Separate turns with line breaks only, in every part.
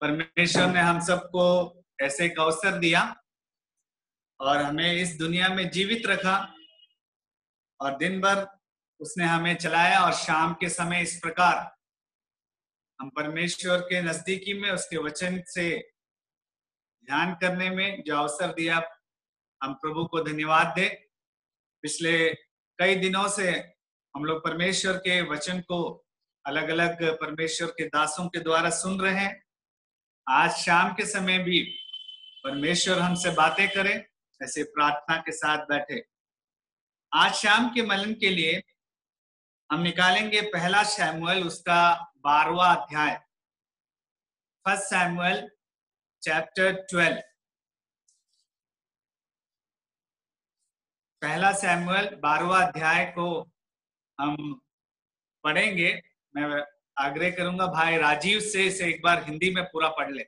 परमेश्वर ने हम सबको ऐसे एक अवसर दिया और हमें इस दुनिया में जीवित रखा और दिन भर उसने हमें चलाया और शाम के समय इस प्रकार हम परमेश्वर के नजदीकी में उसके वचन से ध्यान करने में जो अवसर दिया, हम प्रभु को धन्यवाद दें। पिछले कई दिनों से हम लोग परमेश्वर के वचन को अलग अलग परमेश्वर के दासों के द्वारा सुन रहे हैं। आज शाम के समय भी परमेश्वर हमसे बातें करें, ऐसे प्रार्थना के साथ बैठे। आज शाम के मनन के लिए हम निकालेंगे पहला शमूएल उसका 12वां अध्याय, फर्स्ट शमूएल चैप्टर 12। पहला शमूएल 12वां अध्याय को हम पढ़ेंगे। मैं आग्रह करूंगा भाई राजीव से इसे एक बार हिंदी में पूरा पढ़ ले।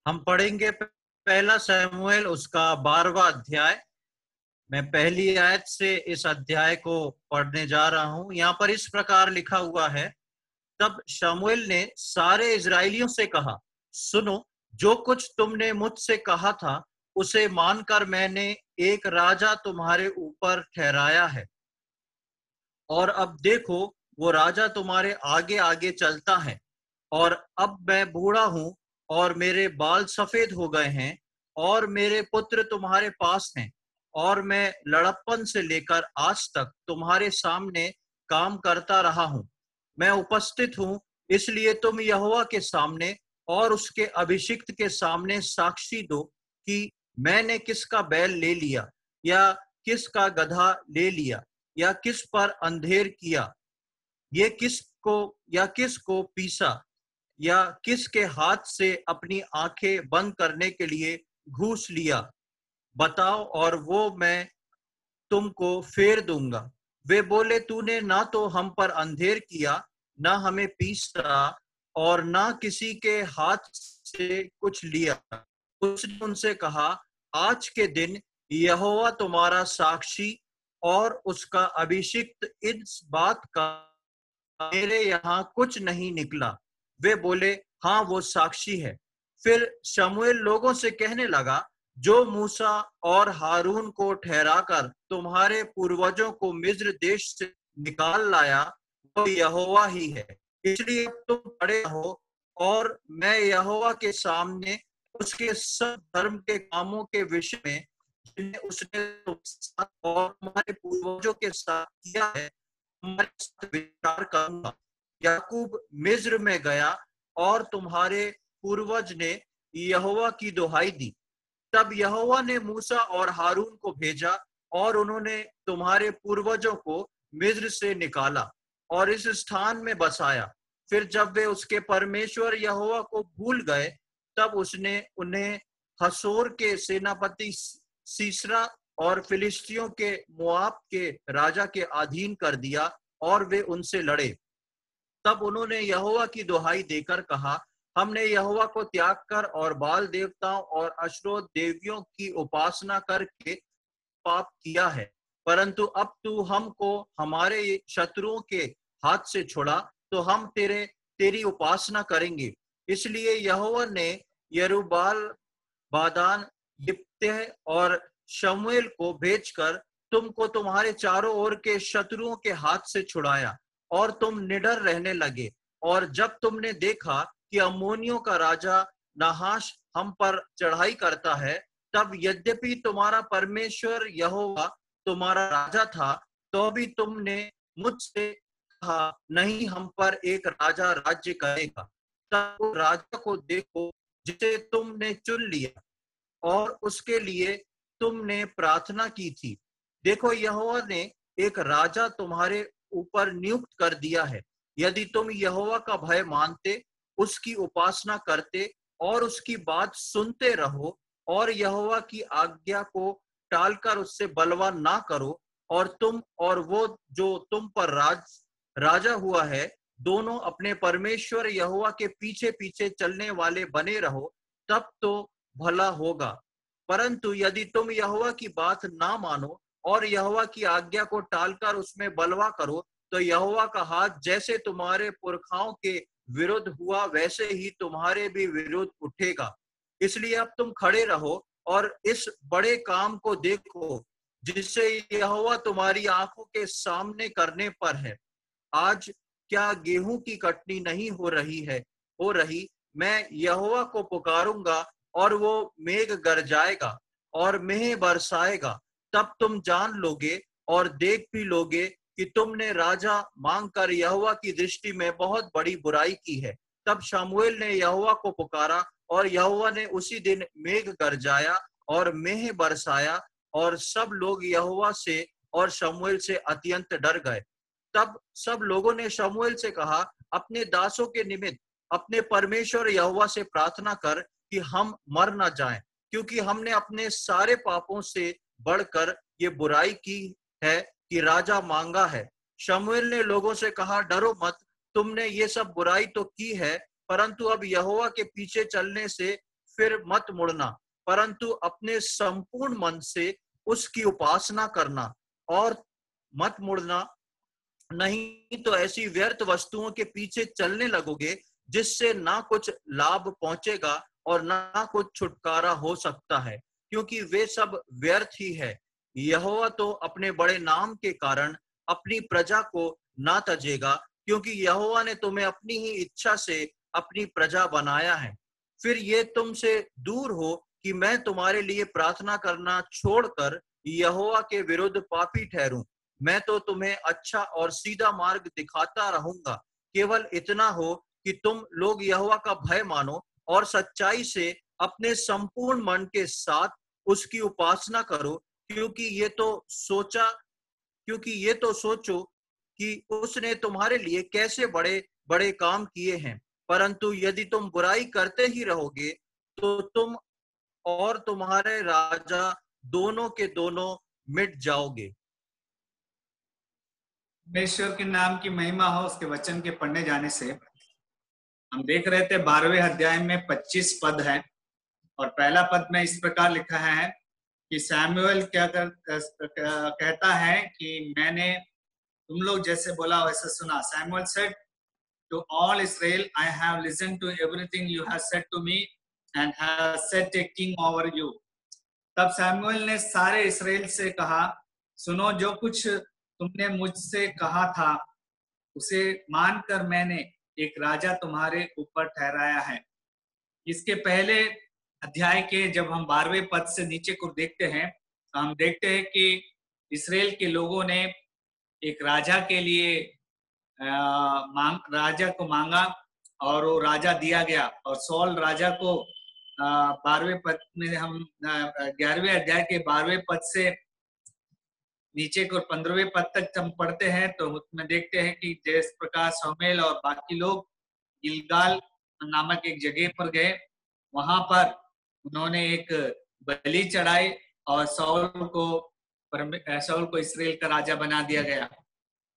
हम पढ़ेंगे पहला शमूएल उसका 12वां अध्याय। मैं पहली आयत से इस अध्याय को पढ़ने जा रहा हूं। यहाँ पर इस प्रकार लिखा हुआ है, तब शमूएल ने सारे इजरायलियों से कहा, सुनो, जो कुछ तुमने मुझसे कहा था उसे मानकर मैंने एक राजा तुम्हारे ऊपर ठहराया है। और अब देखो, वो राजा तुम्हारे आगे आगे चलता है। और अब मैं बूढ़ा हूं और मेरे बाल सफेद हो गए हैं और मेरे पुत्र तुम्हारे पास हैं और मैं लड़प्पन से लेकर आज तक तुम्हारे सामने काम करता रहा हूं। मैं उपस्थित हूं, इसलिए तुम यहोवा के सामने और उसके अभिषिक्त के सामने साक्षी दो कि मैंने किसका बैल ले लिया या किसका गधा ले लिया या किस पर अंधेर किया, ये किसको पीसा या किसके हाथ से अपनी आंखें बंद करने के लिए घूस लिया, बताओ और वो मैं तुमको फेर दूंगा। वे बोले, तूने ना तो हम पर अंधेर किया, ना हमें पीसा और ना किसी के हाथ से कुछ लिया। उसने उनसे कहा, आज के दिन यहोवा तुम्हारा साक्षी और उसका अभिषिक्त इस बात का मेरे यहाँ कुछ नहीं निकला। वे बोले, हाँ, वो साक्षी है। फिर शमूएल लोगों से कहने लगा, जो मूसा और हारून को ठहराकर तुम्हारे पूर्वजों को मिस्र देश से निकाल लाया, वो यहोवा ही है। इसलिए अब तुम खड़े हो और मैं यहोवा के सामने उसके सब धर्म के कामों के विषय में जिन्हें उसने तुमसे साथ और तुम्हारे पूर्वजों के साथ किया है तुम्हारे साथ विचार करूंगा। याकूब मिस्र में गया और तुम्हारे पूर्वज ने यहोवा की दुहाई दी। तब यहोवा ने मूसा और हारून को भेजा और उन्होंने तुम्हारे पूर्वजों को मिस्र से निकाला और इस स्थान में बसाया। फिर जब वे उसके परमेश्वर यहोवा को भूल गए, तब उसने उन्हें हसोर के सेनापति सीसरा और फिलिस्तियों के मोआब के राजा के अधीन कर दिया और वे उनसे लड़े। तब उन्होंने यहोवा की दुहाई देकर कहा, हमने यहोवा को त्याग कर और बाल देवताओं और अशरोत देवियों की उपासना करके पाप किया है। परंतु अब तू हमको हमारे शत्रुओं के हाथ से छुड़ा तो हम तेरी उपासना करेंगे। इसलिए यहोवा ने यरूबाल, बादान, यिप्तह और शमूएल को भेजकर तुमको तुम्हारे चारों ओर के शत्रुओं के हाथ से छुड़ाया और तुम निडर रहने लगे। और जब तुमने देखा कि अम्मोनियों का राजा नाहाश हम पर चढ़ाई करता है, तब यद्यपि तुम्हारा परमेश्वर यहोवा तुम्हारा राजा था, तो भी तुमने मुझसे कहा, नहीं, हम पर एक राजा राज्य करेगा। तब उस राजा को देखो जिसे तुमने चुन लिया और उसके लिए तुमने प्रार्थना की थी। देखो, यहोवा ने एक राजा तुम्हारे ऊपर नियुक्त कर दिया है। यदि तुम यहोवा का भय मानते, उसकी उपासना करते और उसकी बात सुनते रहो और यहोवा की आज्ञा को टालकर उससे बलवा ना करो, और तुम और वो जो तुम पर राजा हुआ है दोनों अपने परमेश्वर यहोवा के पीछे पीछे चलने वाले बने रहो, तब तो भला होगा। परंतु यदि तुम यहोवा की बात ना मानो और यहोवा की आज्ञा को टालकर उसमें बलवा करो, तो यहोवा का हाथ जैसे तुम्हारे पुरखाओं के विरुद्ध हुआ वैसे ही तुम्हारे भी विरुद्ध उठेगा। इसलिए अब तुम खड़े रहो और इस बड़े काम को देखो जिससे यहोवा तुम्हारी आंखों के सामने करने पर है। आज क्या गेहूं की कटनी नहीं हो रही। मैं यहोवा को पुकारूंगा और वो मेघ गरजाएगा और मेंह बरसाएगा। तब तुम जान लोगे और देख भी लोगे कि तुमने राजा मांगकर यहोवा की दृष्टि में बहुत बड़ी बुराई की है। तब शमूएल ने यहोवा को पुकारा और यहोवा ने उसी दिन मेघ गरजाया और मेंह बरसाया और सब लोग यहोवा से और शमूएल से अत्यंत डर गए। तब सब लोगों ने शमूएल से कहा, अपने दासों के निमित्त अपने परमेश्वर यहोवा से प्रार्थना कर कि हम मर न जाएं, क्योंकि हमने अपने सारे पापों से बढ़कर ये बुराई की है कि राजा मांगा है। शमूएल ने लोगों से कहा, डरो मत, तुमने ये सब बुराई तो की है, परंतु अब यहोवा के पीछे चलने से फिर मत मुड़ना, परंतु अपने संपूर्ण मन से उसकी उपासना करना और मत मुड़ना, नहीं तो ऐसी व्यर्थ वस्तुओं के पीछे चलने लगोगे जिससे ना कुछ लाभ पहुंचेगा और ना कुछ छुटकारा हो सकता है, क्योंकि वे सब व्यर्थ ही है। यहोवा तो अपने बड़े नाम के कारण अपनी प्रजा को ना तजेगा, क्योंकि यहोवा ने तुम्हें अपनी ही इच्छा से अपनी प्रजा बनाया है। फिर ये तुमसे दूर हो कि मैं तुम्हारे लिए प्रार्थना करना छोड़कर यहोवा के विरुद्ध पापी ठहरूं। मैं तो तुम्हें अच्छा और सीधा मार्ग दिखाता रहूंगा। केवल इतना हो कि तुम लोग यहोवा का भय मानो और सच्चाई से अपने संपूर्ण मन के साथ उसकी उपासना करो, क्योंकि ये तो सोचो कि उसने तुम्हारे लिए कैसे बड़े बड़े काम किए हैं। परंतु यदि तुम बुराई करते ही रहोगे तो तुम और तुम्हारे राजा दोनों के दोनों मिट जाओगे।
परमेश्वर के नाम की महिमा हो। उसके वचन के पढ़ने जाने से हम देख रहे थे 12वें अध्याय में 25 पद है और पहला पद में इस प्रकार लिखा है कि सैमुएल कहता है कि मैंने तुम लोग जैसे बोला वैसे सुना। Samuel said to all Israel, I have listened to everything you have said to me and have set a king over you. तब सैमुएल ने सारे इस्राएल से कहा, सुनो, जो कुछ तुमने मुझसे कहा था उसे मानकर मैंने एक राजा तुम्हारे ऊपर ठहराया है। इसके पहले अध्याय के जब हम 12वें पद से नीचे को देखते हैं तो हम देखते हैं कि इस्राएल के लोगों ने एक राजा के लिए राजा को मांगा और वो राजा दिया गया। और सौल राजा को 12वें पद में हम 11वें अध्याय के 12वें पद से नीचे को 15वें पद तक हम पढ़ते हैं तो उसमें देखते हैं कि जिस प्रकार शमूएल और बाकी लोग गिलगाल नामक एक जगह पर गए, वहां पर उन्होंने एक बलि चढ़ाई और साउल को इस्राएल का राजा बना दिया गया।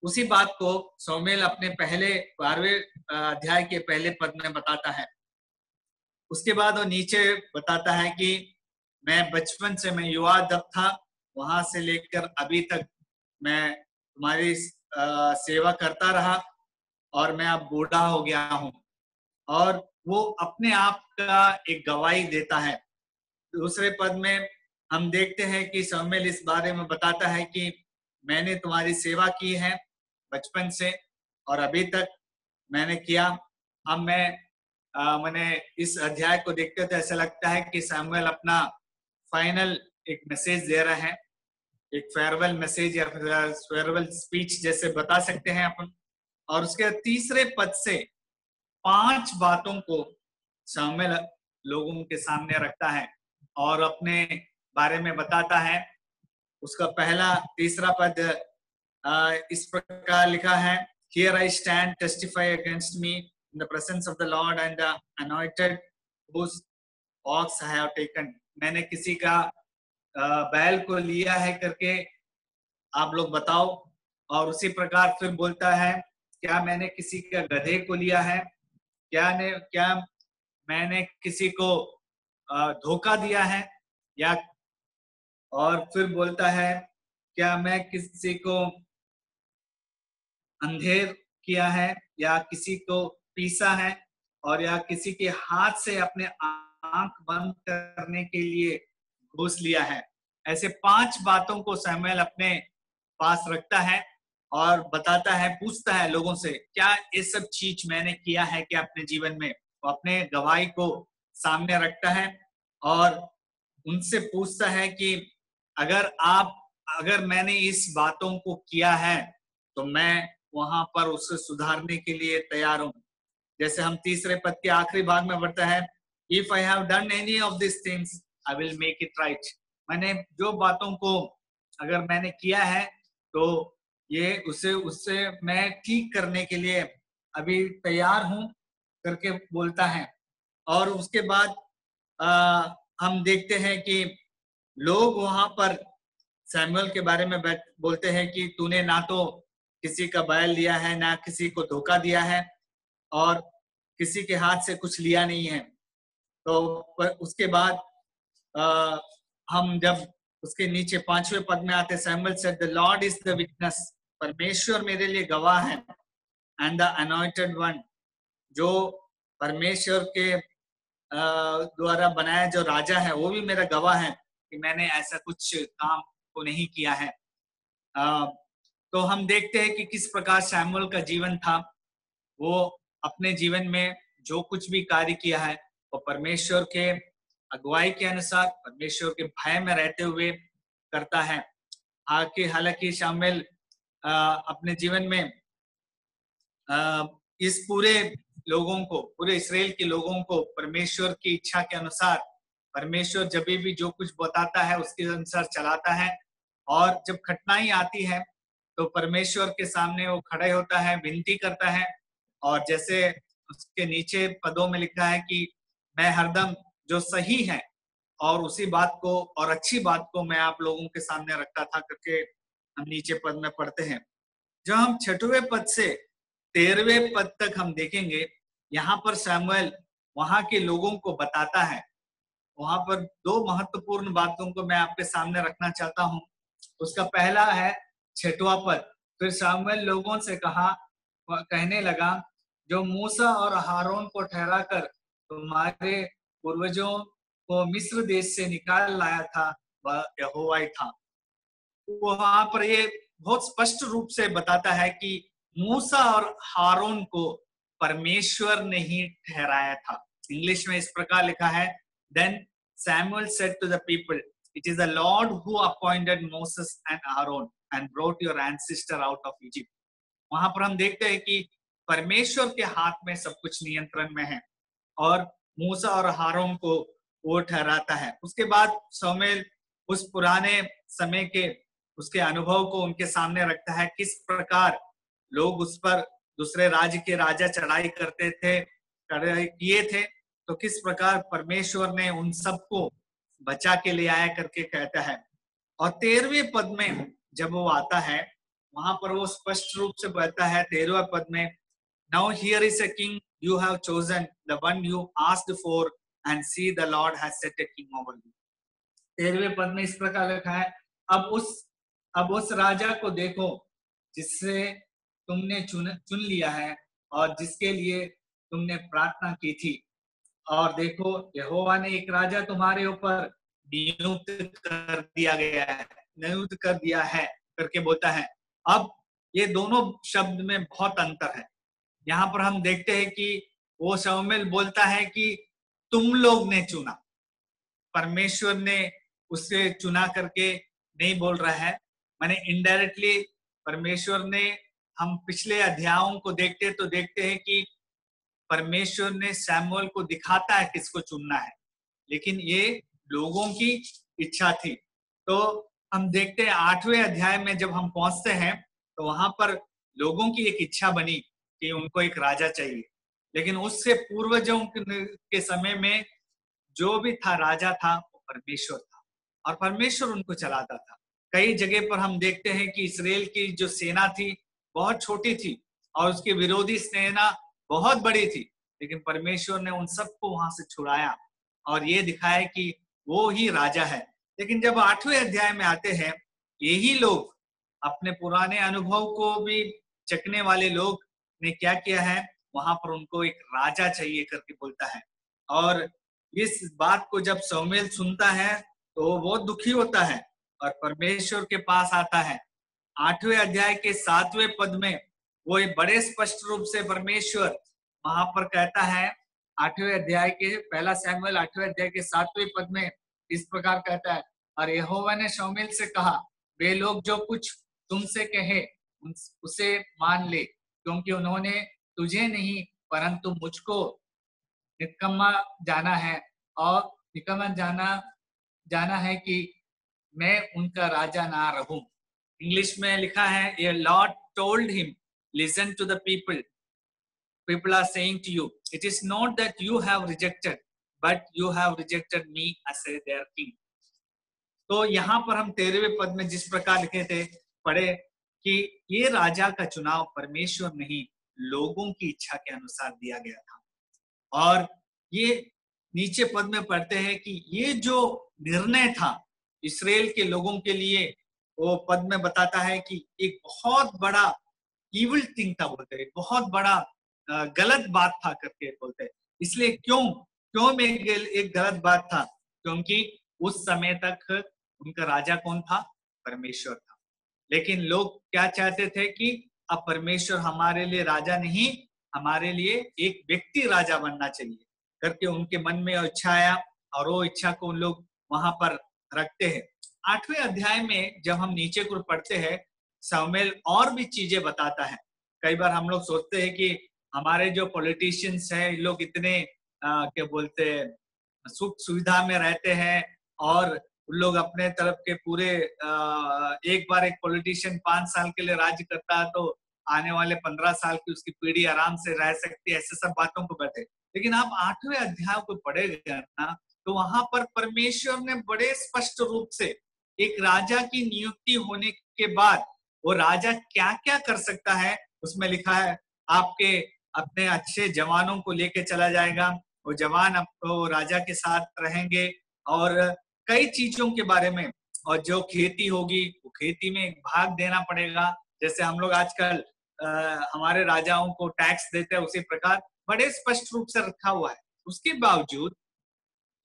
उसी बात को शमूएल अपने पहले 12वें अध्याय के पहले पद में बताता है। उसके बाद वो नीचे बताता है कि मैं बचपन से, मैं युवा जब था वहां से लेकर अभी तक मैं तुम्हारी सेवा करता रहा और मैं अब बूढ़ा हो गया हूँ। और वो अपने आप का एक गवाही देता है। दूसरे पद में हम देखते हैं कि शमूएल इस बारे में बताता है कि मैंने तुम्हारी सेवा की है बचपन से और अभी तक मैंने किया। अब मैंने इस अध्याय को देखते तो ऐसा लगता है कि शमूएल अपना फाइनल एक मैसेज दे रहा है, एक फेयरवेल मैसेज या फेयरवेल स्पीच जैसे बता सकते हैं अपन। और उसके तीसरे पद से 5 बातों को शमूएल लोगों के सामने रखता है और अपने बारे में बताता है। उसका तीसरा पद इस प्रकार लिखा है, Here I stand, testify against me in the presence of the Lord and the anointed whose ox I have taken। मैंने किसी का बैल को लिया है करके आप लोग बताओ। और उसी प्रकार फिर बोलता है, क्या मैंने किसी का गधे को लिया है, क्या मैंने किसी को धोखा दिया है, या और फिर बोलता है क्या मैं किसी को अंधेर किया है या किसी को पीसा है और या किसी के हाथ से अपने आंख बंद करने के लिए घूस लिया है। ऐसे 5 बातों को सैमुअल अपने पास रखता है और बताता है, पूछता है लोगों से, क्या ये सब चीज मैंने किया है क्या अपने जीवन में। वो अपने गवाही को सामने रखता है और उनसे पूछता है कि अगर मैंने इस बातों को किया है तो मैं वहां पर उसे सुधारने के लिए तैयार हूं। जैसे हम तीसरे पद के आखिरी भाग में बढ़ता है, if I have done any of this things I will make it right. मैंने जो बातों को अगर मैंने किया है तो ये उससे मैं ठीक करने के लिए अभी तैयार हूं करके बोलता है। और उसके बाद हम देखते हैं कि लोग वहां पर सैमुअल के बारे में बोलते हैं कि तूने ना तो किसी का बैल लिया है, ना किसी को धोखा दिया है और किसी के हाथ से कुछ लिया नहीं है। तो उसके बाद हम जब उसके नीचे 5वें पद में आते, Samuel said the Lord is the witness, परमेश्वर मेरे लिए गवाह है, एंड द अनॉइंटेड वन, जो परमेश्वर के द्वारा बनाया जो राजा है वो भी मेरा गवाह है कि मैंने ऐसा कुछ काम को नहीं किया है। तो हम देखते हैं कि किस प्रकार सैमुअल का जीवन था। वो अपने जीवन में जो कुछ भी कार्य किया है वो परमेश्वर के अगुवाई के अनुसार, परमेश्वर के भय में रहते हुए करता है। हालांकि शामिल अपने जीवन में इस पूरे लोगों को, पूरे इस्राएल के लोगों को परमेश्वर की इच्छा के अनुसार, परमेश्वर जब भी जो कुछ बताता है उसके अनुसार चलाता है। और जब कठिनाई आती है तो परमेश्वर के सामने वो खड़े होता है, विनती करता है। और जैसे उसके नीचे पदों में लिखा है कि मैं हरदम जो सही है और उसी बात को और अच्छी बात को मैं आप लोगों के सामने रखता था करके हम नीचे पद में पढ़ते हैं। जब हम 6वें पद से 13वें पद तक हम देखेंगे, यहाँ पर सैमुअल वहां के लोगों को बताता है। वहां पर 2 महत्वपूर्ण बातों को मैं आपके सामने रखना चाहता हूं। उसका पहला है 6वां पद, फिर सैमुअल लोगों से कहने लगा, जो मूसा और हारून को ठहरा कर तुम्हारे पूर्वजों को मिस्र देश से निकाल लाया था वह यहोवा ही था। वहां पर ये बहुत स्पष्ट रूप से बताता है कि मूसा और हारून को परमेश्वर ने ही ठहराया था। इंग्लिश में इस प्रकार लिखा है, then Samuel said to the people, it is the Lord who appointed Moses and Aaron and brought your ancestor out of Egypt. वहां पर हम देखते हैं कि परमेश्वर के हाथ में सब कुछ नियंत्रण में है और मूसा और हारून को वो ठहराता है। उसके बाद शमूएल उस पुराने समय के उसके अनुभव को उनके सामने रखता है, किस प्रकार लोग उस पर दूसरे राज्य के राजा चढ़ाई करते थे, किए थे, तो किस प्रकार परमेश्वर ने उन सबको बचा के ले आया करके कहता है। और 13वें पद में जब वो आता है वहां पर वो स्पष्ट रूप से कहता है 13वें पद में, now here is a king you have chosen, the one you asked for, and see the Lord has set a king over you. 13वें पद में इस प्रकार लिखा है, अब उस राजा को देखो जिससे तुमने चुन लिया है और जिसके लिए तुमने प्रार्थना की थी। और देखो यहोवा ने एक राजा तुम्हारे ऊपर नियुक्त कर दिया है करके बोलता है। अब ये दोनों शब्द में बहुत अंतर है। यहाँ पर हम देखते हैं कि वो शमूएल बोलता है कि तुम लोग ने चुना, परमेश्वर ने उसे चुना करके नहीं बोल रहा है। माने इनडायरेक्टली परमेश्वर ने, हम पिछले अध्यायों को देखते हैं कि परमेश्वर ने सैमुअल को दिखाता है किसको चुनना है, लेकिन ये लोगों की इच्छा थी। तो हम देखते हैं 8वें अध्याय में जब हम पहुंचते हैं तो वहां पर लोगों की एक इच्छा बनी कि उनको एक राजा चाहिए, लेकिन उससे पूर्वजों के समय में जो भी था राजा था वो परमेश्वर था और परमेश्वर उनको चलाता था। कई जगह पर हम देखते हैं कि इस्राएल की जो सेना थी बहुत छोटी थी और उसकी विरोधी सेना बहुत बड़ी थी, लेकिन परमेश्वर ने उन सबको वहां से छुड़ाया और ये दिखाया कि वो ही राजा है। लेकिन जब 8वें अध्याय में आते हैं, यही लोग अपने पुराने अनुभव को भी चखने वाले लोग ने क्या किया है, वहां पर उनको एक राजा चाहिए करके बोलता है। और इस बात को जब शमूएल सुनता है तो वो बहुत दुखी होता है और परमेश्वर के पास आता है। 8वें अध्याय के 7वें पद में वो एक बड़े स्पष्ट रूप से परमेश्वर वहां पर कहता है, 8वें अध्याय के, पहला शमूएल 8वें अध्याय के 7वें पद में इस प्रकार कहता है, और यहोवा ने शमूएल से कहा, वे लोग जो कुछ तुमसे कहे उसे मान ले, क्योंकि उन्होंने तुझे नहीं परंतु मुझको निकम्मा जाना है, और निकम्मा जाना है कि मैं उनका राजा ना रहूं। इंग्लिश में लिखा है, ये Lord told him, listen to the people are saying to you, it is not that you have rejected, but you have rejected me as their king. तो यहाँ पर हम 13वें पद में जिस प्रकार लिखे थे, पढ़े कि ये राजा का चुनाव परमेश्वर नहीं लोगों की इच्छा के अनुसार दिया गया था। और ये नीचे पद में पढ़ते हैं कि ये जो निर्णय था इस्राएल के लोगों के लिए, वो पद में बताता है कि एक बहुत बड़ा इविल थिंग था, बोलते हैं बहुत बड़ा गलत बात था करके बोलते हैं। इसलिए क्यों में एक गलत बात था, क्योंकि उस समय तक उनका राजा कौन था? परमेश्वर था। लेकिन लोग क्या चाहते थे कि अब परमेश्वर हमारे लिए राजा नहीं, हमारे लिए एक व्यक्ति राजा बनना चाहिए करके उनके मन में इच्छा आया, और वो इच्छा को उन लोग वहां पर रखते हैं। 8वें अध्याय में जब हम नीचे को पढ़ते हैं, शमूएल और भी चीजें बताता है। कई बार हम लोग सोचते हैं कि हमारे जो पॉलिटिशियंस हैं, ये लोग इतने क्या बोलते हैं, सुख सुविधा में रहते हैं, और उन लोग अपने तरफ के पूरे एक बार एक पॉलिटिशियन 5 साल के लिए राज्य करता है तो आने वाले 15 साल की उसकी पीढ़ी आराम से रह सकती है, ऐसे सब बातों को बैठे। लेकिन आप 8वें अध्याय को पढ़ेगा ना, तो वहां पर परमेश्वर ने बड़े स्पष्ट रूप से एक राजा की नियुक्ति होने के बाद वो राजा क्या क्या कर सकता है उसमें लिखा है। आपके अपने अच्छे जवानों को लेके चला जाएगा, वो जवान आपको राजा के साथ रहेंगे, और कई चीजों के बारे में, और जो खेती होगी वो खेती में भाग देना पड़ेगा, जैसे हम लोग आजकल हमारे राजाओं को टैक्स देते हैं, उसी प्रकार बड़े स्पष्ट रूप से रखा हुआ है। उसके बावजूद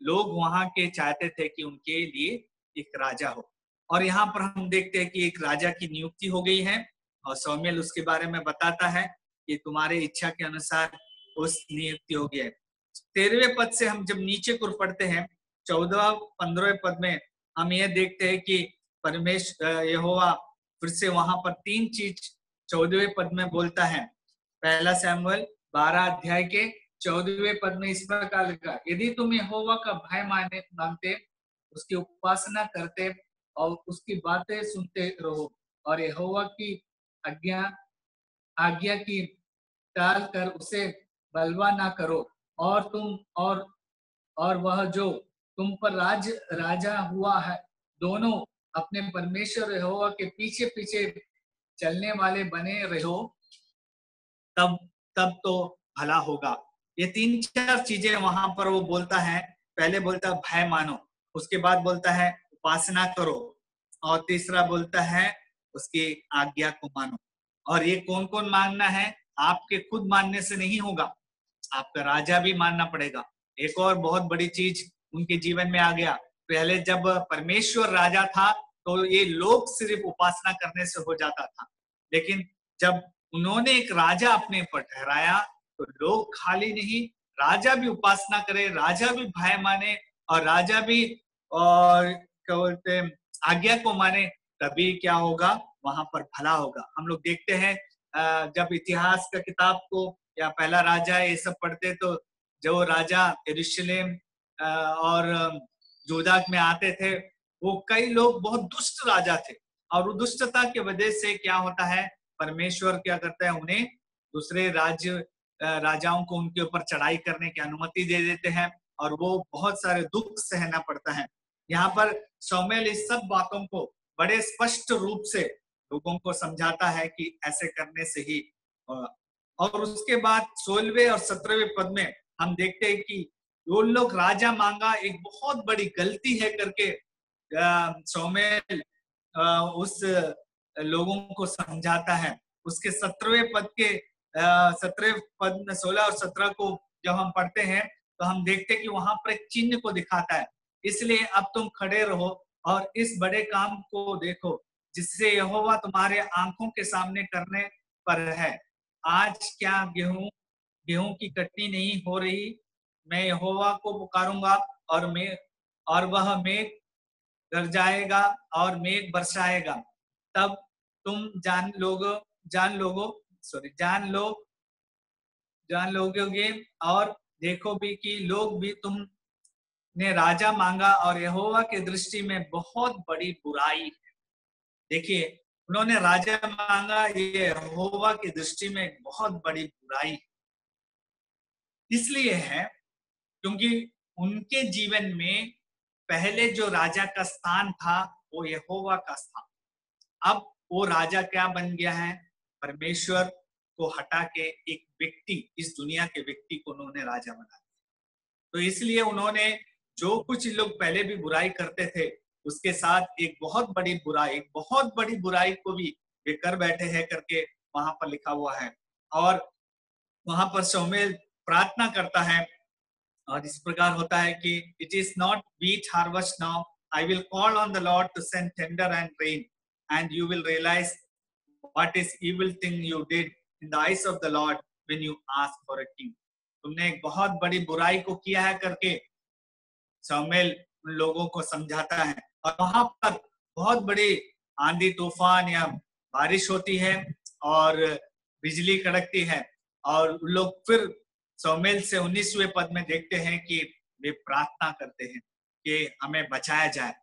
लोग वहां के चाहते थे कि उनके लिए एक राजा हो, और यहाँ पर हम देखते हैं कि एक राजा की नियुक्ति हो गई है, और शमूएल उसके बारे में बताता है कि तुम्हारे इच्छा के अनुसार उस नियुक्ति हो गया है। 13वें पद से हम जब नीचे को पढ़ते हैं, 14-15वें पद में हम ये देखते हैं कि परमेश्वर यहोवा फिर से वहां पर 3 चीज 14वें पद में बोलता है। पहला शमूएल 12 अध्याय के 14वें पद में इस प्रकार लिखा, यदि तुम यहोवा का भय मानते, उसकी उपासना करते और उसकी बातें सुनते रहो, और यहोवा की आज्ञा की टाल कर उसे बलवा ना करो, और वह जो तुम पर राजा हुआ है, दोनों अपने परमेश्वर यहोवा के पीछे पीछे चलने वाले बने रहो, तब तो भला होगा। ये 3-4 चीजें वहां पर वो बोलता है। पहले बोलता है भय मानो, उसके बाद बोलता है उपासना करो, और तीसरा बोलता है उसकी आज्ञा को मानो। और ये कौन कौन मानना है? आपके खुद मानने से नहीं होगा, आपका राजा भी मानना पड़ेगा। एक और बहुत बड़ी चीज उनके जीवन में आ गया, पहले जब परमेश्वर राजा था तो ये लोग सिर्फ उपासना करने से हो जाता था, लेकिन जब उन्होंने एक राजा अपने पर ठहराया तो लोग खाली नहीं, राजा भी उपासना करे, राजा भी भय माने, और राजा भी और क्या बोलते हैं आज्ञा को माने, तभी क्या होगा? वहां पर भला होगा। हम लोग देखते हैं जब इतिहास का किताब को या पहला राजा ये सब पढ़ते, तो जो राजा यरूशलेम और योदाक में आते थे, वो कई लोग बहुत दुष्ट राजा थे, और वो दुष्टता की वजह से क्या होता है, परमेश्वर क्या करता है, उन्हें दूसरे राजाओं को उनके ऊपर चढ़ाई करने की अनुमति दे देते हैं, और वो बहुत सारे दुख सहना पड़ता है। यहाँ पर शमूएल इस सब बातों को बड़े स्पष्ट रूप से लोगों को समझाता है कि ऐसे करने से ही। और उसके बाद 16वें और 17वें पद में हम देखते हैं कि वो लोग राजा मांगा, एक बहुत बड़ी गलती है करके शमूएल उस लोगों को समझाता है। उसके 17वें पद के 17 पद में 16 और 17 को जब हम पढ़ते हैं तो हम देखते हैं कि वहां पर एक चिन्ह को दिखाता है। इसलिए अब तुम खड़े रहो और इस बड़े काम को देखो जिससे यहोवा तुम्हारे आंखों के सामने करने पर है। आज क्या गेहूं की कटनी नहीं हो रही? मैं यहोवा को पुकारूंगा और वह मेघ गरजाएगा और मेघ बरसाएगा। तब तुम जान लोगे और देखो भी कि लोग भी तुमने राजा मांगा और यहोवा के दृष्टि में बहुत बड़ी बुराई है। देखिए, उन्होंने राजा मांगा, ये यहोवा की दृष्टि में बहुत बड़ी बुराई इसलिए है क्योंकि उनके जीवन में पहले जो राजा का स्थान था वो यहोवा का स्थान। अब वो राजा क्या बन गया है? परमेश्वर को हटा के एक व्यक्ति, इस दुनिया के व्यक्ति को उन्होंने राजा बना दिया। तो इसलिए उन्होंने जो कुछ लोग पहले भी बुराई करते थे उसके साथ एक बहुत बड़ी बुराई को भी वे कर बैठे हैं करके वहां पर लिखा हुआ है। और वहां पर शमूएल प्रार्थना करता है और इस प्रकार होता है कि it is not wheat harvest now, I will call on the Lord to send thunder and rain, and you will realize what is evil thing you did in the eyes of the Lord when you ask for a king. तुमने एक बहुत बड़ी बुराई को किया है करके शमूएल उन लोगों को समझाता है। और वहां पर बहुत बड़ी आंधी तूफान या बारिश होती है और बिजली कड़कती है और लोग फिर शमूएल से 19वें पद में देखते हैं कि वे प्रार्थना करते हैं कि हमें बचाया जाए।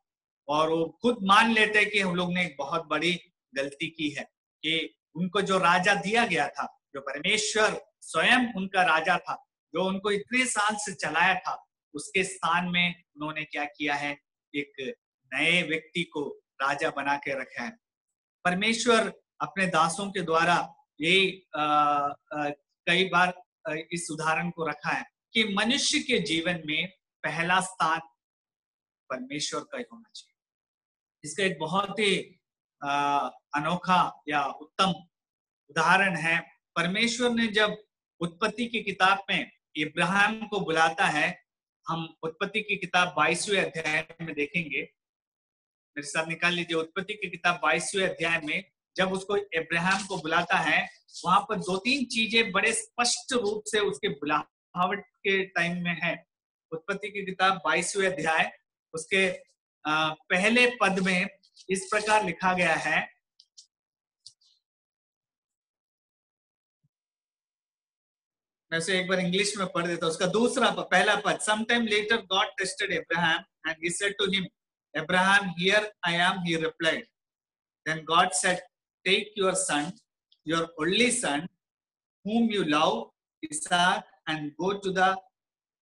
और वो खुद मान लेते हैं कि हम लोग ने एक बहुत बड़ी गलती की है कि उनको जो राजा दिया गया था, जो परमेश्वर स्वयं उनका राजा था, जो उनको इतने साल से चलाया था, उसके स्थान में उन्होंने क्या किया है? एक नए व्यक्ति को राजा बना के रखा है। परमेश्वर अपने दासों के द्वारा यही कई बार इस उदाहरण को रखा है कि मनुष्य के जीवन में पहला स्थान परमेश्वर का ही होना चाहिए। इसका एक बहुत ही अनोखा या उत्तम उदाहरण है। परमेश्वर ने जब उत्पत्ति की किताब में इब्राहिम को बुलाता है, हम उत्पत्ति की किताब 22वें अध्याय में देखेंगे। मेरे साथ निकाल लीजिए, उत्पत्ति की किताब 22वें अध्याय में जब उसको इब्राहिम को बुलाता है, वहां पर 2-3 चीजें बड़े स्पष्ट रूप से उसके बुलाहट के टाइम में है। उत्पत्ति की किताब 22वें अध्याय उसके पहले पद में इस प्रकार लिखा गया है। मैं उसे एक बार इंग्लिश में पढ़ देता हूं। उसका पहला पद, sometime later God tested Abraham and he said to him, Abraham, here I am, he replied. Then God said, take your son, your only son, whom you love, Isaac, and go to the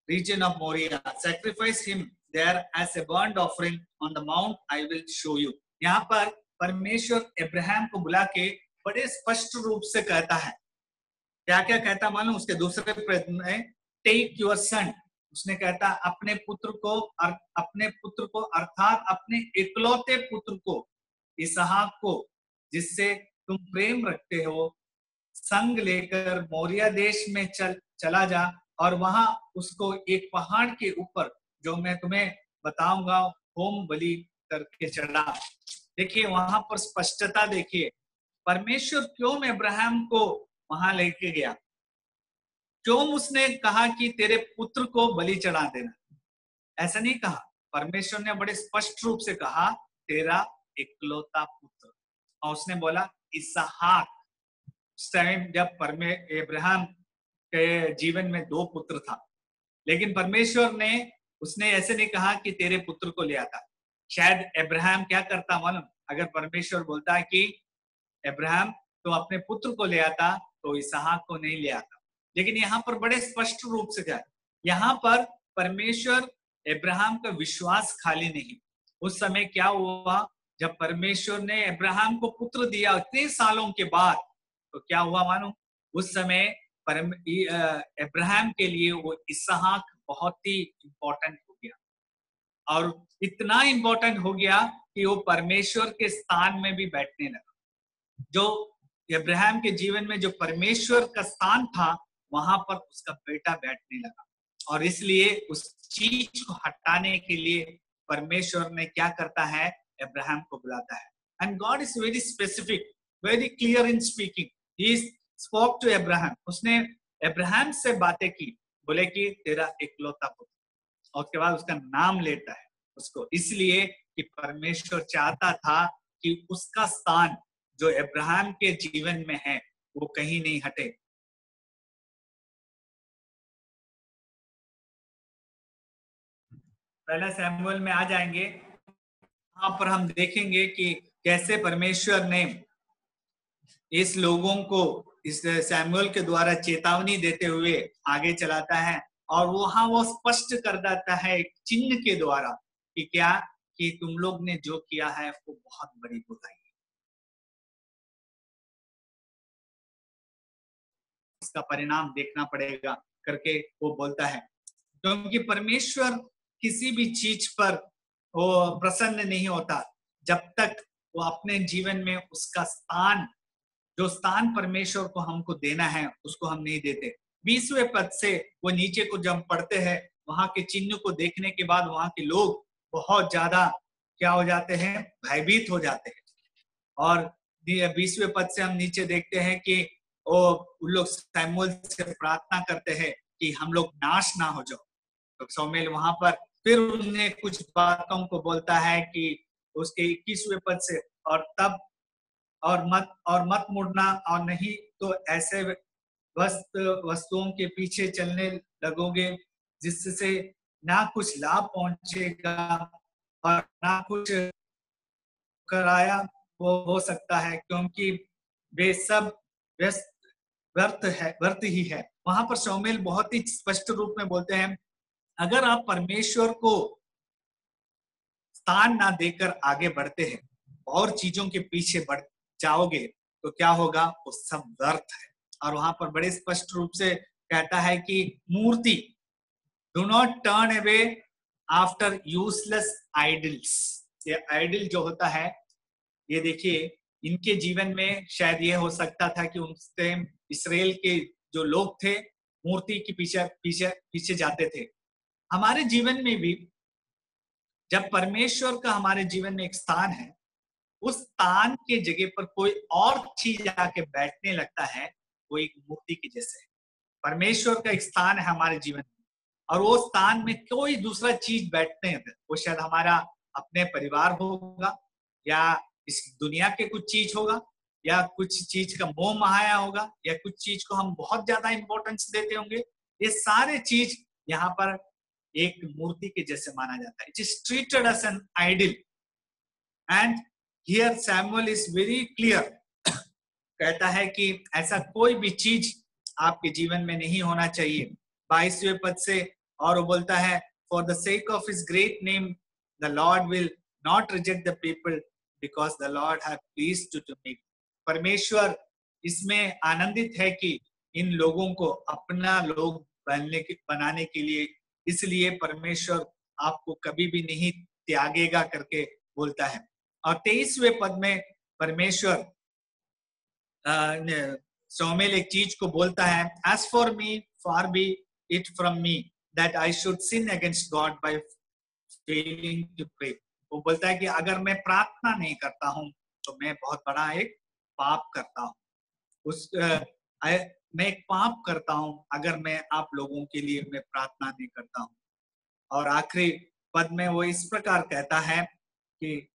region of Moriah. Sacrifice him there as a burnt offering on the mount I will show you. यहाँ पर परमेश्वर इब्राहिम को बुला के बड़े स्पष्ट रूप से कहता है। क्या क्या कहता मालूम? उसके दूसरे पद में टेक योर सन, उसने कहता अपने पुत्र को अर्थात अपने इकलौते पुत्र को इसहाक को, जिससे तुम प्रेम रखते हो, संग लेकर मोरिया देश में चला जा और वहां उसको एक पहाड़ के ऊपर जो मैं तुम्हें बताऊंगा होम बलि करके चढ़ा। देखिए वहां पर स्पष्टता देखिए, परमेश्वर क्यों इब्राहिम को वहां लेके गया? क्यों उसने कहा कि तेरे पुत्र को बलि चढ़ा देना? ऐसा नहीं कहा, परमेश्वर ने बड़े स्पष्ट रूप से कहा तेरा इकलौता पुत्र, और उसने बोला इसहाक। उस टाइम जब इब्राहिम के जीवन में 2 पुत्र था, लेकिन परमेश्वर ने उसने ऐसे नहीं कहा कि तेरे पुत्र को ले आता। शायद इब्राहिम क्या करता मालूम? अगर परमेश्वर बोलता है कि इब्राहिम तो अपने पुत्र को ले आता तो इसहाक को नहीं ले आता। लेकिन यहाँ पर बड़े स्पष्ट रूप से क्या, यहाँ पर परमेश्वर इब्राहिम का विश्वास खाली नहीं। उस समय क्या हुआ जब परमेश्वर ने इब्राहिम को पुत्र दिया इतने सालों के बाद, तो क्या हुआ मालूम? उस समय इब्राहिम के लिए वो इसहाक बहुत ही इंपॉर्टेंट हो गया, और इतना इंपॉर्टेंट हो गया कि वो परमेश्वर के स्थान में भी बैठने लगा। जो अब्राहम के जीवन में जो परमेश्वर का स्थान था वहां पर उसका बेटा बैठने लगा, और इसलिए उस चीज को हटाने के लिए परमेश्वर ने क्या करता है, अब्राहम को बुलाता है। And God is very specific, very clear in speaking. He spoke to Abraham, उसने अब्राहम से बातें की, बोले कि तेरा इकलौता पुत्र, और उसके बाद उसका नाम लेता है उसको, इसलिए कि परमेश्वर चाहता था कि उसका स्थान जो अब्राहम के जीवन में है वो कहीं नहीं हटे। पहला सैमुएल में आ जाएंगे, वहां पर हम देखेंगे कि कैसे परमेश्वर ने इस लोगों को इस सैमुएल के द्वारा चेतावनी देते हुए आगे चलाता है, और वहां वो स्पष्ट कर देता है एक चिन्ह के द्वारा कि क्या, कि तुम लोग ने जो किया है वो बहुत बड़ी बुराई है, इसका परिणाम देखना पड़ेगा करके वो बोलता है। क्योंकि परमेश्वर किसी भी चीज पर वो प्रसन्न नहीं होता जब तक वो अपने जीवन में उसका स्थान, जो स्थान परमेश्वर को हमको देना है उसको हम नहीं देते। 20वें पद से वो नीचे को जब पढ़ते हैं, वहां के चिन्ह को देखने के बाद वहां के लोग बहुत ज्यादा क्या हो जाते हैं, भयभीत हो जाते हैं। और 20वें पद से हम नीचे देखते हैं कि वो उन लोग सैमुएल से प्रार्थना करते हैं कि हम लोग नाश ना हो जाओ। तो शमूएल वहां पर फिर उन्हें कुछ बातों को बोलता है कि उसके 21वें पद से, और तब और मत मुड़ना, और नहीं तो ऐसे वस्तुओं के पीछे चलने लगोगे जिससे ना कुछ लाभ पहुंचेगा और ना कुछ कराया वो हो सकता है, क्योंकि वे सब व्यस्त व्यर्थ ही है। वहां पर शमूएल बहुत ही स्पष्ट रूप में बोलते हैं, अगर आप परमेश्वर को स्थान ना देकर आगे बढ़ते हैं और चीजों के पीछे बढ़ जाओगे तो क्या होगा, वो सब व्यर्थ है। और वहां पर बड़े स्पष्ट रूप से कहता है कि मूर्ति, do not turn away after useless idols. ये आइडल जो होता है, ये देखिए इनके जीवन में शायद ये हो सकता था कि उनसे इसराइल के जो लोग थे मूर्ति के पीछे पीछे पीछे जाते थे। हमारे जीवन में भी जब परमेश्वर का हमारे जीवन में एक स्थान है, उस स्थान के जगह पर कोई और चीज आके बैठने लगता है, वो एक मूर्ति के जैसे है। परमेश्वर का एक स्थान है हमारे जीवन में, और वो स्थान में कोई दूसरा चीज बैठते हैं, वो शायद हमारा अपने परिवार होगा, या इस दुनिया के कुछ चीज होगा, या कुछ चीज का मोह माया होगा, या कुछ चीज को हम बहुत ज्यादा इंपॉर्टेंस देते होंगे। ये सारे चीज यहाँ पर एक मूर्ति के जैसे माना जाता है। It is treated as an idol, and here Samuel is very clear, कहता है कि ऐसा कोई भी चीज आपके जीवन में नहीं होना चाहिए। 22वें पद से और वो बोलता है, for the sake of his great name the Lord will not reject the people because the Lord have pleased to make. परमेश्वर इसमें आनंदित है कि इन लोगों को अपना लोग बनाने के लिए, इसलिए परमेश्वर आपको कभी भी नहीं त्यागेगा करके बोलता है। और 23वें पद में परमेश्वर शमूएल एक चीज को बोलता है, as for me far be it from me that I should sin against God by failing to pray. वो बोलता है कि अगर मैं प्रार्थना नहीं करता हूं तो मैं बहुत बड़ा एक पाप करता हूं। मैं एक पाप करता हूं अगर मैं आप लोगों के लिए मैं प्रार्थना नहीं करता हूं। और आखिरी पद में वो इस प्रकार कहता है कि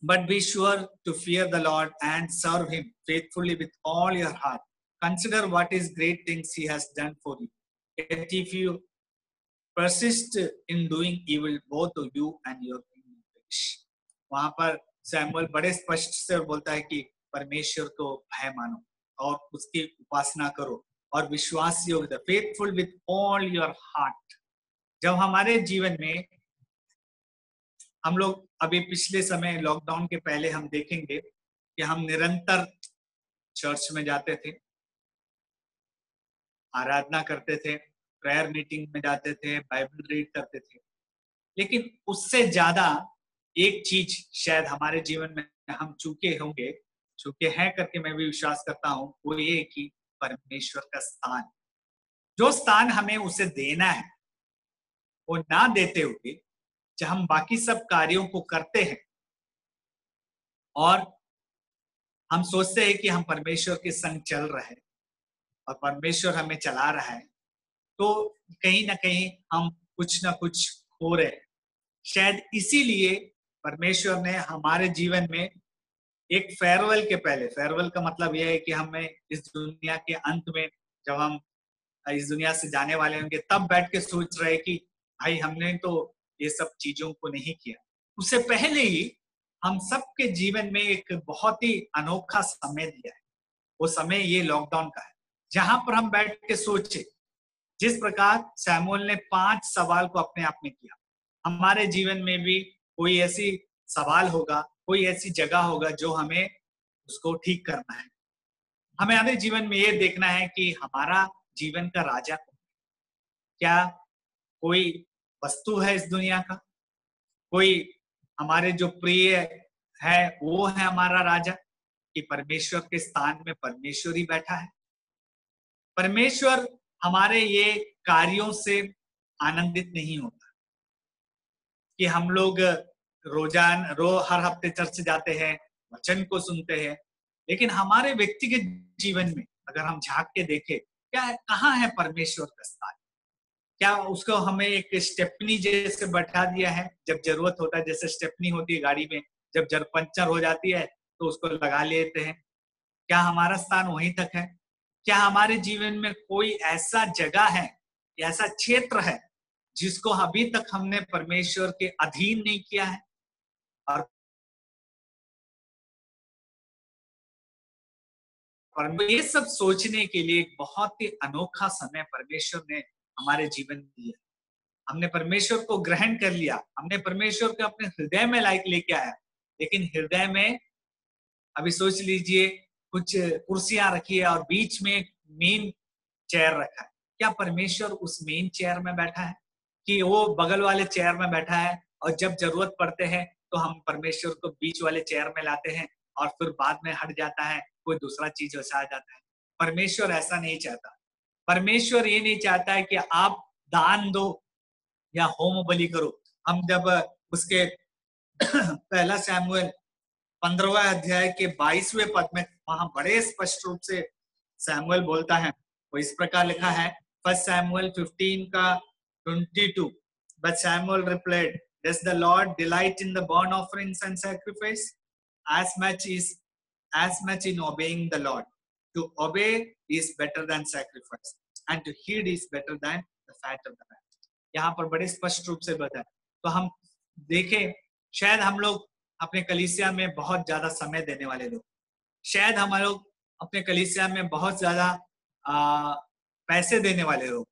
but be sure to fear the Lord and serve him faithfully with all your heart. Consider what is great things he has done for you. Yet if you persist in doing evil, both of you and your kingdom perish. वहां पर Samuel बड़े स्पष्ट से बोलता है कि परमेश्वर को भय मानो और उसकी उपासना करो और विश्वास योग्य, faithful with all your heart. जब हमारे जीवन में हम लोग अभी पिछले समय लॉकडाउन के पहले हम देखेंगे कि हम निरंतर चर्च में जाते थे, आराधना करते थे, प्रेयर मीटिंग में जाते थे, बाइबल रीड करते थे। लेकिन उससे ज्यादा एक चीज शायद हमारे जीवन में हम चूके होंगे चूंकि है करके मैं भी विश्वास करता हूँ, वो ये कि परमेश्वर का स्थान, जो स्थान हमें उसे देना है, वो ना देते हुए जब हम बाकी सब कार्यों को करते हैं और हम सोचते हैं कि हम परमेश्वर के संग चल रहे हैं और परमेश्वर हमें चला रहा है, तो कहीं ना कहीं हम कुछ ना कुछ खो रहे हैं। शायद इसीलिए परमेश्वर ने हमारे जीवन में एक फेयरवेल के पहले, फेयरवेल का मतलब यह है कि हमें इस दुनिया के अंत में, जब हम इस दुनिया से जाने वाले होंगे, तब बैठ के सोच रहे कि भाई हमने तो ये सब चीजों को नहीं किया। उससे पहले ही हम सबके जीवन में एक बहुत ही अनोखा समय दिया है। वो समय ये लॉकडाउन का है, जहां पर हम बैठ के सोचे, जिस प्रकार सैमुअल ने 5 सवाल को अपने आप में किया, हमारे जीवन में भी कोई ऐसी सवाल होगा, कोई ऐसी जगह होगा जो हमें उसको ठीक करना है। हमें हमारे जीवन में ये देखना है कि हमारा जीवन का राजा कौन है। क्या कोई वस्तु है इस दुनिया का, कोई हमारे जो प्रिय है वो है हमारा राजा, कि परमेश्वर के स्थान में परमेश्वर ही बैठा है। परमेश्वर हमारे ये कार्यों से आनंदित नहीं होता कि हम लोग हर हफ्ते चर्च जाते हैं, वचन को सुनते हैं, लेकिन हमारे व्यक्तिगत जीवन में अगर हम झांक के देखें, क्या है, कहाँ है परमेश्वर का स्थान? क्या उसको हमें एक स्टेपनी जैसे बैठा दिया है, जब जरूरत होता है, जैसे स्टेपनी होती है गाड़ी में, जब पंचर हो जाती है तो उसको लगा लेते हैं। क्या हमारा स्थान वहीं तक है? क्या हमारे जीवन में कोई ऐसा जगह है, ऐसा क्षेत्र है जिसको अभी तक हमने परमेश्वर के अधीन नहीं किया है? और ये सब सोचने के लिए एक बहुत ही अनोखा समय परमेश्वर ने हमारे जीवन में दिया। हमने परमेश्वर को ग्रहण कर लिया, हमने परमेश्वर को अपने हृदय में लायक लेके आया, लेकिन हृदय में अभी सोच लीजिए कुछ कुर्सियां रखी है और बीच में एक मेन चेयर रखा है। क्या परमेश्वर उस मेन चेयर में बैठा है, कि वो बगल वाले चेयर में बैठा है और जब जरूरत पड़ते हैं तो हम परमेश्वर को बीच वाले चेयर में लाते हैं और फिर बाद में हट जाता है, कोई दूसरा चीज वैसा आ जाता है? परमेश्वर ऐसा नहीं चाहता। परमेश्वर ये नहीं चाहता है कि आप दान दो या होम बलि करो। हम जब उसके पहला सैमुएल 15वां अध्याय के 22वें पद में वहां बड़े स्पष्ट रूप से सैमुएल बोलता है, वो इस प्रकार लिखा है, फर्स्ट सैमुएल 15 का 22, but Samuel replied, does the Lord delight in the burn offerings and sacrifice as much in obeying the Lord? To obey is better than sacrifice, and to heed is better than the fat of the ram. यहाँ पर बड़े स्पष्ट रूप से बताया। तो हम देखें, शायद हम लोग अपने कलीसिया में बहुत ज्यादा समय देने वाले लोग, शायद हम लोग अपने कलीसिया में बहुत ज्यादा पैसे देने वाले लोग,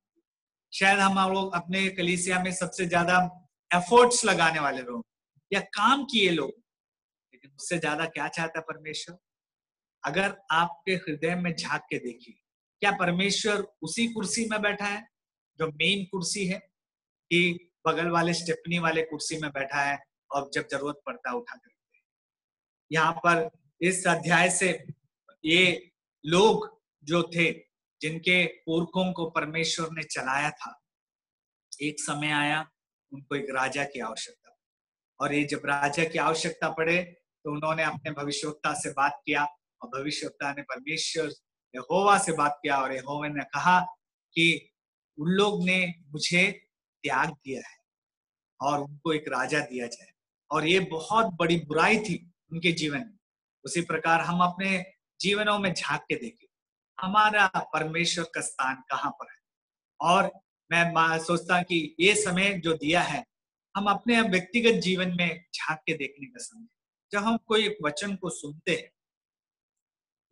शायद हम लोग अपने कलीसिया में सबसे ज्यादा एफर्ट्स लगाने वाले लोग या काम किए लोग, लेकिन उससे ज्यादा क्या चाहता है परमेश्वर? अगर आपके हृदय में झांक के देखिए, क्या परमेश्वर उसी कुर्सी में बैठा है जो मेन कुर्सी है, कि बगल वाले स्टेपनी वाले कुर्सी में बैठा है और जब जरूरत पड़ता है उठा कर? यहाँ पर इस अध्याय से ये लोग जो थे, जिनके पुरखों को परमेश्वर ने चलाया था, एक समय आया उनको एक राजा की आवश्यकता, और ये जब राजा की आवश्यकता पड़े तो उन्होंने अपने भविष्यवक्ता से बात किया और भविष्यवक्ता ने परमेश्वर यहोवा से बात किया और यहोवा ने कहा कि उन लोग ने मुझे त्याग दिया है और उनको एक राजा दिया जाए, और ये बहुत बड़ी बुराई थी उनके जीवन में। उसी प्रकार हम अपने जीवनों में झांक के देखें, हमारा परमेश्वर का स्थान कहाँ पर है। और मैं सोचता कि ये समय जो दिया है, हम अपने व्यक्तिगत जीवन में झांक के देखने का समय। जब हम कोई एक वचन को सुनते हैं,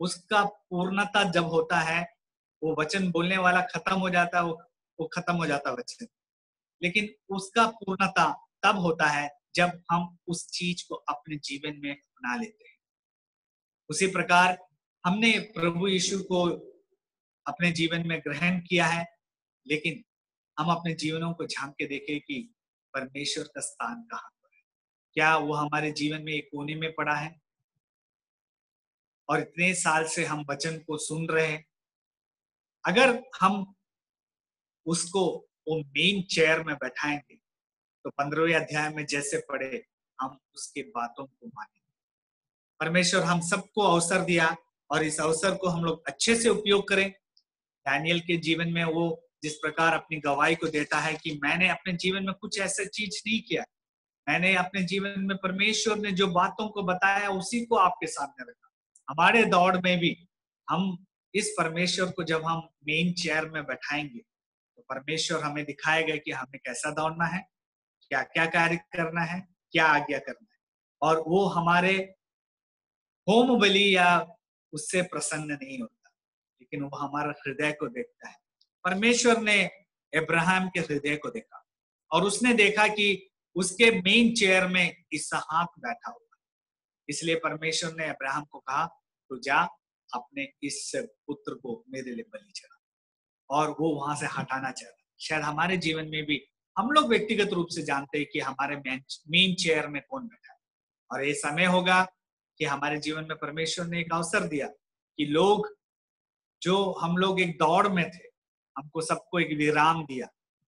उसका पूर्णता जब होता है, वो वचन बोलने वाला खत्म हो जाता है, वो खत्म हो जाता है वचन, लेकिन उसका पूर्णता तब होता है जब हम उस चीज को अपने जीवन में अपना लेते हैं। उसी प्रकार हमने प्रभु यीशु को अपने जीवन में ग्रहण किया है, लेकिन हम अपने जीवनों को झांक के देखें कि परमेश्वर का स्थान कहाँ पर है। क्या वो हमारे जीवन में एक कोने में पड़ा है? और इतने साल से हम वचन को सुन रहे हैं, अगर हम उसको वो मेन चेयर में बैठाएंगे तो 15वें अध्याय में जैसे पढ़े हम उसके बातों को मानेंगे। परमेश्वर हम सबको अवसर दिया और इस अवसर को हम लोग अच्छे से उपयोग करें। दानियल के जीवन में वो जिस प्रकार अपनी गवाही को देता है कि मैंने अपने जीवन में कुछ ऐसा चीज नहीं किया, मैंने अपने जीवन में परमेश्वर ने जो बातों को बताया उसी को आपके सामने रखा। हमारे दौड़ में भी हम इस परमेश्वर को जब हम मेन चेयर में बैठाएंगे तो परमेश्वर हमें दिखाएगा कि हमें कैसा दौड़ना है, क्या क्या कार्य करना है, क्या आज्ञा करना है। और वो हमारे होम बलि या उससे प्रसन्न नहीं होता, लेकिन वो हमारा हृदय को देखता है। परमेश्वर ने अब्राहम के हृदय को देखा और उसने देखा कि उसके मेन चेयर में इसहाक बैठा हुआ। इसलिए परमेश्वर ने अब्राहम को कहा तो जा अपने इस पुत्र को मेरे लिए बलि चढ़ा, और वो वहां से हटाना चाहता। शायद हमारे जीवन में भी हम लोग व्यक्तिगत रूप से जानते हैं कि हमारे मेन चेयर में कौन बैठा है, और ये समय होगा कि हमारे जीवन में परमेश्वर ने एक अवसर दिया कि लोग जो हम लोग एक दौड़ में थे, हमको सबको एक विराम दिया,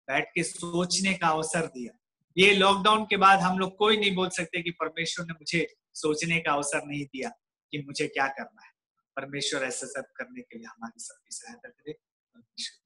बैठ के सोचने का अवसर दिया। ये लॉकडाउन के बाद हम लोग कोई नहीं बोल सकते कि परमेश्वर ने मुझे सोचने का अवसर नहीं दिया कि मुझे क्या करना है। परमेश्वर ऐसा सब करने के लिए हमारी सबकी सहायता करे। परमेश्वर